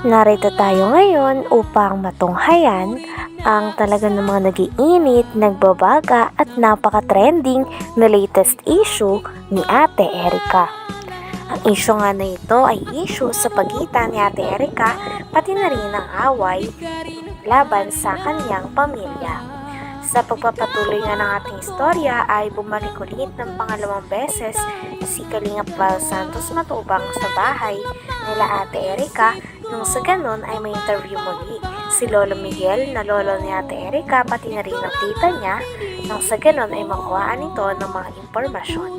Narito tayo ngayon upang matunghayan ang talaga ng mga nag-iinit, nagbabaga at napaka-trending na latest issue ni Ate Erica. Ang issue nga na ito ay issue sa pagitan ni Ate Erica pati na rin ang away laban sa kanyang pamilya. Sa pagpapatuloy nga ng ating istorya ay bumalik ulit ng pangalawang beses si Kalingap Val Santos Matubang sa bahay nila Ate Erica. Nung sa ganon ay may interview muli si Lolo Miguel na lolo ni Ate Erica pati na rin ang tita niya. Nang sa ganon ay makuhaan ito ng mga impormasyon.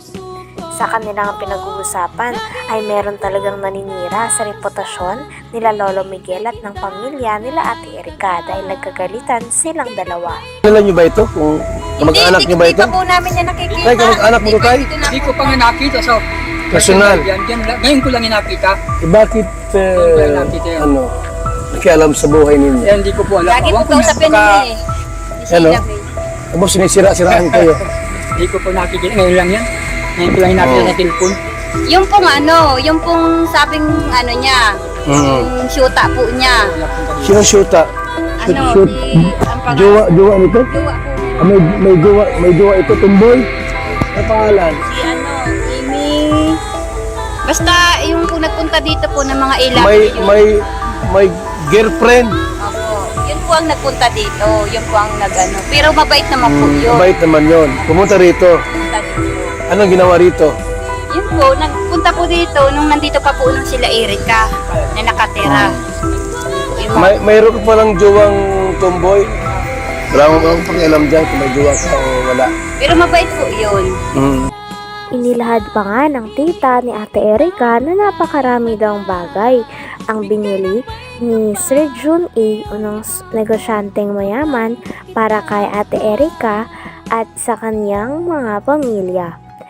Sa kanilang pinag-uusapan ay meron talagang naninira sa reputasyon nila Lolo Miguel at ng pamilya nila Ate Erica dahil nagkagalitan silang dalawa. Kilala niyo ba ito? Kung kamag-anak niyo ba ito? Hindi po namin yan nakikita. Tay, kamag-anak mo kay? Hindi ko pa nga nakita. So, Personal. Ngayon ko lang nakita. Bakit, nakialam sa buhay ninyo? Eh, hindi ko po alam. Lagi po kausapin niya eh. Ano? Tapos sinisira-siraan kayo. Hindi ko po nakikita. Ngayon lang yan. Ngayon ko lang nakita sa cellphone. Yung pong sabing niya, yung syuta po niya. Sino shoota? Ang pangalan. Jowa nito? Jowa po. May jowa ito, tumboy? Ang pangalan? Si Amy. Basta yung po nagpunta dito po ng mga ilang. May girlfriend? Opo. Yun po ang nagpunta dito. Yun po ang Pero mabait naman po yun. Mabait naman yun. Pumunta rito. Punta dito. Anong ginawa rito? Yun po, nagpunta po dito nung nandito pa po nung sila Erica na nakatira. Yung mga- Mayroon ka palang jowang tumboy? Wala mo bang pakialam dyan kung may jowa ka o wala? Pero mabait po yun. Inilahad pa nga ng tita ni Ate Erica na napakarami daw ang bagay ang binili ni Sir Jun A. unang negosyanteng mayaman para kay Ate Erica at sa kanyang mga pamilya.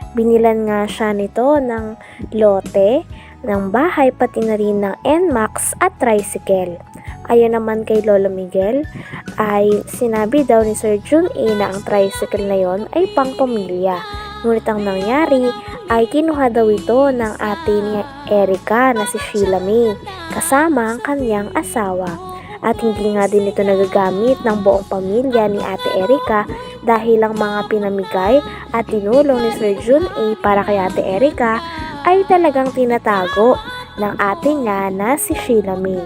Binilan nga siya nito ng lote, ng bahay pati na rin ng NMAX at tricycle. Ayon naman kay Lolo Miguel ay sinabi daw ni Sir Jun A. na ang tricycle na yon ay pang pamilya. Ngunit ang nangyari ay kinuha daw ito ng ate ni Erica na si Sheila May kasama ang kanyang asawa. At hindi nga din ito nagagamit ng buong pamilya ni Ate Erica dahil ang mga pinamigay at tinulong ni Sir Jun A. para kay Ate Erica ay talagang tinatago ng ate niya na si Sheila May.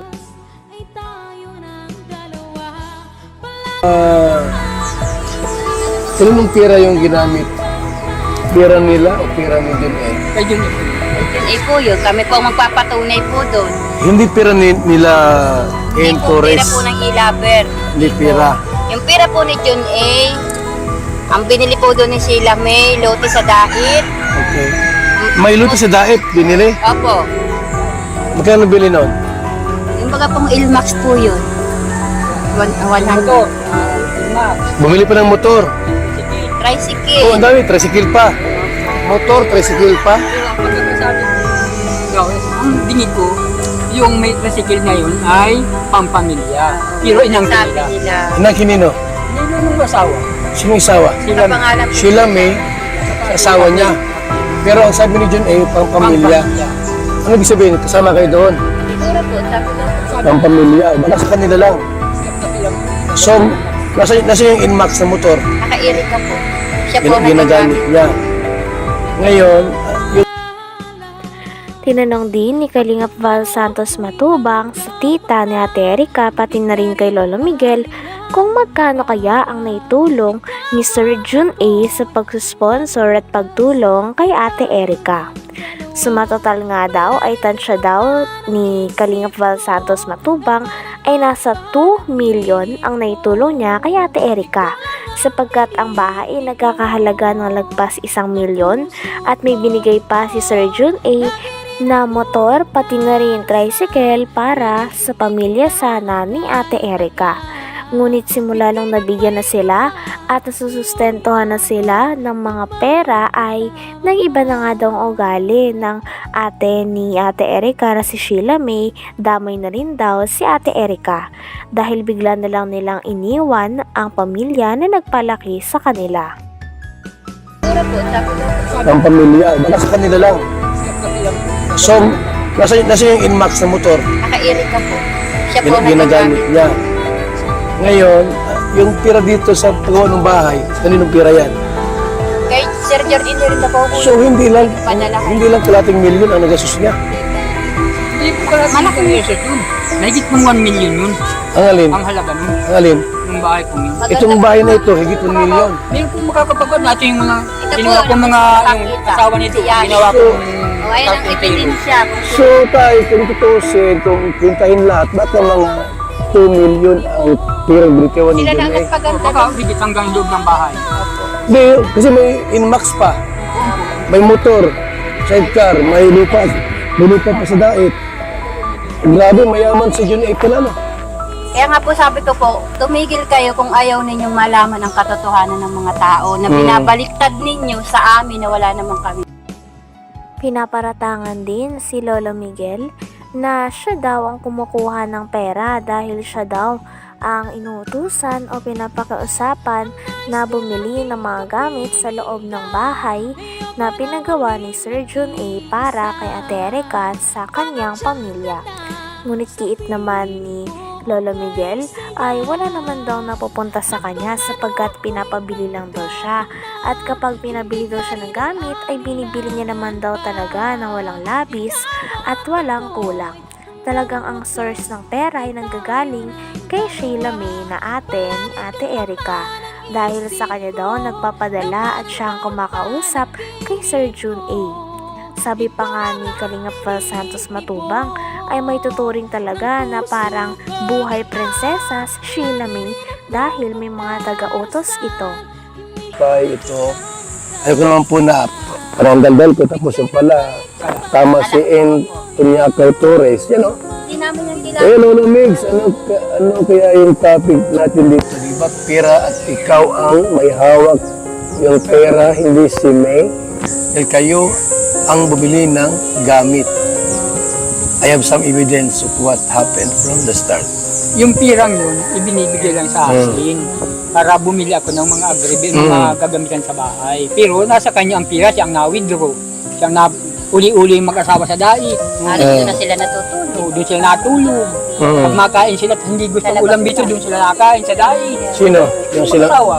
Sinong pira yung ginamit? Pira nila o pira ni Jun A? Kaya yun yun. Eh po yun, kami po ang magpapatunay po doon. Hindi pira nila Hindi in po pira Torres. po ng Ilaber. Hindi pira. Yung pira po ni John A, ang binili po doon ni Sheila May, lote sa Dait. Okay. May luto sa daip, binili. Opo. Magkano bili nun? Yung baga pong Ilmax po yun. 100. Ito. Max. Bumili pa ng motor. Sige. Oh, Tricycle. ang dami, tricycle pa. Motor, tricycle pa. Pero ang pagkakasabi ko, ang dingin ko, yung may tricycle na yun ay pampamilya. Pero inang Sabi nila. nila. Inang kinino? Nilunong asawa. Sino yung asawa? Sila Sa pangalan po. Sheila May, sa asawa niya. Pero ang sabi ni Jun A, pang pamilya. Ano ibig sabihin? Kasama kayo doon? Siguro po, sabi ko. Pang pamilya. Baka sa kanila lang. So, nasa yung Inmax na motor. Naka-Erica po. Siya po ang Ginagamit niya. Ngayon, Tinanong din ni Kalingap Val Santos Matubang sa tita ni Ate Erica pati na rin kay Lolo Miguel kung magkano kaya ang naitulong ni Sir Jun A. sa pagsusponsor at pagtulong kay Ate Erica. Sumatotal nga daw ay tansya daw ni Kalingap Val Santos Matubang ay nasa 2 million ang naitulong niya kay Ate Erica sapagkat ang bahay ay nagkakahalaga ng lagpas 1 milyon at may binigay pa si Sir Jun A. na motor pati na rin tricycle para sa pamilya sana ni Ate Erica. Ngunit simula nung nabigyan na sila at nasusustentuhan na sila ng mga pera ay nag-iba na nga daw ang ugali ng ate ni Ate Erica na si Sheila May, damay na rin daw si Ate Erica dahil bigla na lang nilang iniwan ang pamilya na nagpalaki sa kanila. Siguro po, sabi ko. pang pamilya. Baka sa kanila lang. So, Nasa yung Inmax na motor. Naka-Erika po. Siya po ang Ginagamit nagagamit. niya. Ngayon, yung pira dito sa paggawa ng bahay, kaninong pira yan? Kay Sir Jordan Erika po po. So hindi lang Padalahan. hindi lang kalating milyon ang nagastos niya. Hindi po pala Malaki. sa yun. Mahigit pong 1 million yun. Ang alin? Ang halaga nun. Ang alin? Yung bahay po yun. Itong bahay na ito, higit 1 milyon. Meron po makakapagod natin yung mga Ito ginawa po, ko mga yung nakikita. asawa nito. Yan. Ginawa ko O, ayun ang ebidensya. So tayo, kung tutusin, kung pintahin lahat, ba't na mga 2 milyon ang pirang binitawan ni Sila na John A? nagpaganda. baka higit hanggang loob ng bahay. Hindi, kasi may Inmax pa. May motor, sidecar, may lupa pa sa dait. Grabe, mayaman si John A pala, no? Kaya nga po sabi ko po, tumigil kayo kung ayaw ninyong malaman ang katotohanan ng mga tao na binabaliktad ninyo sa amin na wala naman kami. Pinaparatangan din si Lolo Miguel na siya daw ang kumukuha ng pera dahil siya daw ang inuutusan o pinapakausapan na bumili ng mga gamit sa loob ng bahay na pinagawa ni Sir John A para kay Ate Erika sa kanyang pamilya. Ngunit kiit naman ni Lolo Miguel ay wala naman daw napupunta sa kanya sapagkat pinapabili lang daw siya. At kapag pinabili daw siya ng gamit ay binibili niya naman daw talaga ng walang labis at walang kulang. Talagang ang source ng pera ay nanggagaling kay Sheila May na ate ni Ate Erika. Dahil sa kanya daw nagpapadala at siya ang kumakausap kay Sir John A. Sabi pa nga ni Kalingap Val Santos Matubang ay may tuturing talaga na parang buhay prinsesa si Sheila May dahil may mga taga-utos ito. Bahay ito, ayoko naman po na parang daldal ko, tapos yung pala, tama si N. Tunyakal Torres, yan o. Hindi namin yung kilala. Eh, Lolo Migs, ano kaya yung topic natin dito? Diba, pera at ikaw ang may hawak yung pera, hindi si May. Dahil kayo ang bumili ng gamit. I have some evidence of what happened from the start. Yung pirang yun, ibinibigay lang sa akin para bumili ako ng mga mga gagamitan sa bahay. Pero nasa kanya ang pira, siya ang na-withdraw. Siya ang uli-uli mag-asawa sa dait. Doon na sila natutulog. Doon sila natulog. Pag makain sila at hindi gusto ng ulam dito, doon sila nakain sa dait. Sino? Yung sila? Asawa,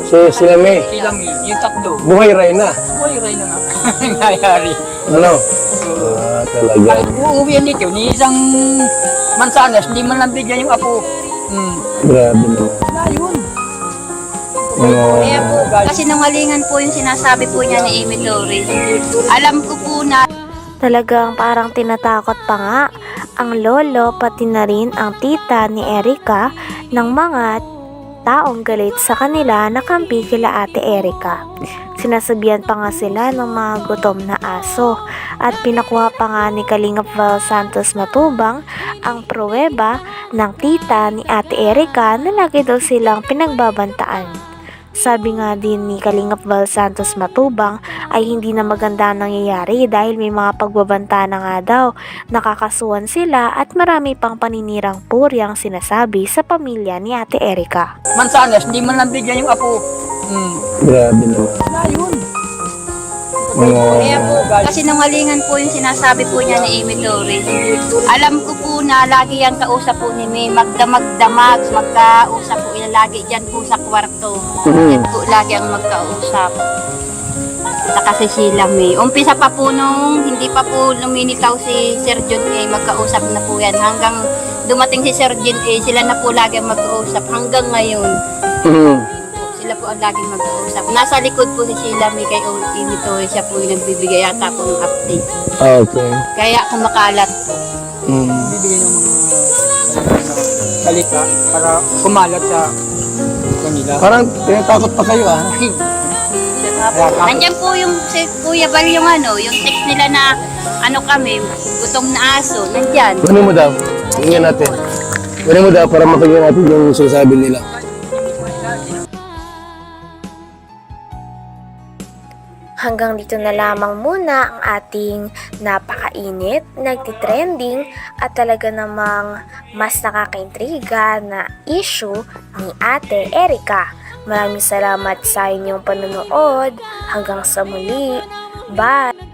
Sila May. sila yung tatlo. Buhay Reyna. Uy, ray na nga. Nangyayari. Ano? Talaga. Uuwi dito, ni isang mansanas, hindi man lang bigyan yung apo. Grabe naman. Ayun. Kaya po, kasi nangalingan po yung sinasabi po niya ni Amy Torres. Alam ko po na Talagang parang tinatakot pa nga ang lolo pati na rin ang tita ni Erika ng mga taong galit sa kanila na kampi kila Ate Erika. Sinasabihan pa nga sila ng mga gutom na aso at pinakuha pa nga ni Kalingap Val Santos Matubang ang pruweba ng tita ni Ate Erika na lagi daw silang pinagbabantaan. Sabi nga din ni Kalingap Val Santos Matubang ay hindi na maganda ang nangyayari dahil may mga pagbabanta na nga daw, nakakasuhan sila at marami pang paninirang puryang sinasabi sa pamilya ni Ate Erika. Mansanas, hindi man lang bigyan yung apo. Grabe naman. Ayun. kaya po, kasi nangalingan po yung sinasabi po niya ni Amy Torres. Alam ko po na lagi yan kausap po ni May, magdamag-damag, magkausap po yan lagi dyan po sa kwarto. Yan po lagi ang magkausap. Saka si Sheila May. Umpisa pa po nung hindi pa po lumilitaw si Sir John A, magkausap na po yan. Hanggang dumating si Sir John A, sila na po lagi ang magkausap hanggang ngayon. Sila po ang laging mag-uusap. Nasa likod po si Sheila May kay Amy Torres. Siya po yung nagbibigay yata po ng update. Okay. Kaya kumakalat po. Bibigyan ng mga salita para kumalat sa kanila. Parang tinatakot pa kayo ah. Nandiyan po yung si Kuya Bal yung yung text nila na kami, gutom na aso. Nandiyan. Kunin mo daw. Tingnan natin. Kunin mo daw para mapagyan natin yung sinasabi nila. Hanggang dito na lamang muna ang ating napakainit, nagtitrending at talaga namang mas nakakaintriga na issue ni Ate Erika. Maraming salamat sa inyong panonood. Hanggang sa muli. Bye!